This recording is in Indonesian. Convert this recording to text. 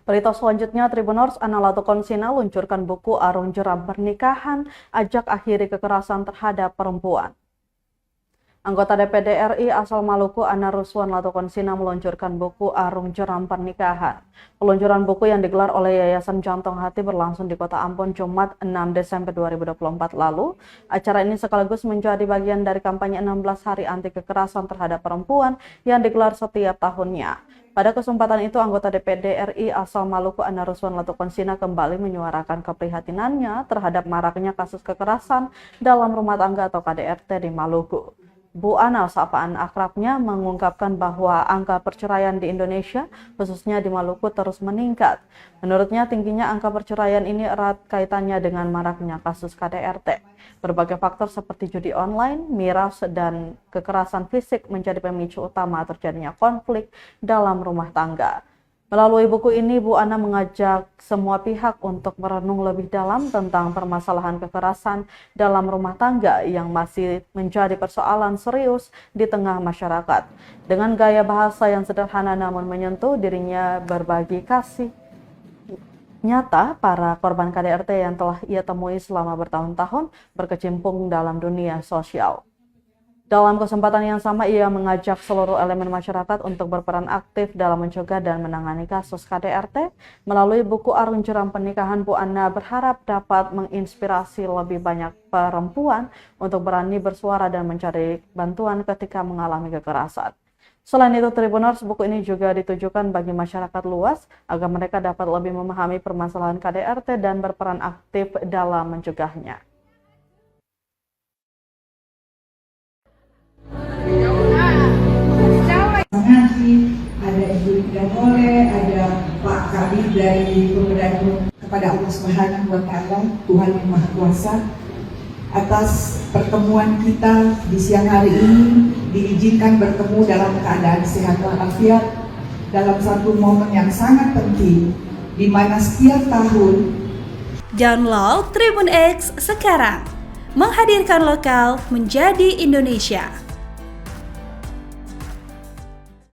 Berita selanjutnya, Tribuners Analatu Konsina luncurkan buku Arung Jeram Pernikahan, Ajak Akhiri Kekerasan Terhadap Perempuan. Anggota DPD RI asal Maluku Ana Ruswan Latukonsina meluncurkan buku Arung Jeram Pernikahan. Peluncuran buku yang digelar oleh Yayasan Jantung Hati berlangsung di Kota Ambon Jumat 6 Desember 2024 lalu. Acara ini sekaligus menjadi bagian dari kampanye 16 hari anti kekerasan terhadap perempuan yang digelar setiap tahunnya. Pada kesempatan itu, anggota DPD RI asal Maluku Ana Ruswan Latukonsina kembali menyuarakan keprihatinannya terhadap maraknya kasus kekerasan dalam rumah tangga atau KDRT di Maluku. Bu Ana, sapaan akrabnya, mengungkapkan bahwa angka perceraian di Indonesia, khususnya di Maluku, terus meningkat. Menurutnya, tingginya angka perceraian ini erat kaitannya dengan maraknya kasus KDRT. Berbagai faktor seperti judi online, miras, dan kekerasan fisik menjadi pemicu utama terjadinya konflik dalam rumah tangga. Melalui buku ini, Bu Ana mengajak semua pihak untuk merenung lebih dalam tentang permasalahan kekerasan dalam rumah tangga yang masih menjadi persoalan serius di tengah masyarakat. Dengan gaya bahasa yang sederhana namun menyentuh, dirinya berbagi kasih nyata para korban KDRT yang telah ia temui selama bertahun-tahun berkecimpung dalam dunia sosial. Dalam kesempatan yang sama, ia mengajak seluruh elemen masyarakat untuk berperan aktif dalam mencegah dan menangani kasus KDRT. Melalui buku Arung Jeram Pernikahan, Bu Ana berharap dapat menginspirasi lebih banyak perempuan untuk berani bersuara dan mencari bantuan ketika mengalami kekerasan. Selain itu, Tribuners, buku ini juga ditujukan bagi masyarakat luas agar mereka dapat lebih memahami permasalahan KDRT dan berperan aktif dalam mencegahnya. Ada Ibu Ida Mole, ada Pak Kabir dari Pemerintahan kepada Allah Subhanahu wa Ta'ala, Tuhan yang Maha Kuasa, atas pertemuan kita di siang hari ini, diizinkan bertemu dalam keadaan sehat walafiat dalam satu momen yang sangat penting, di mana setiap tahun. Download Tribun X sekarang, menghadirkan lokal menjadi Indonesia.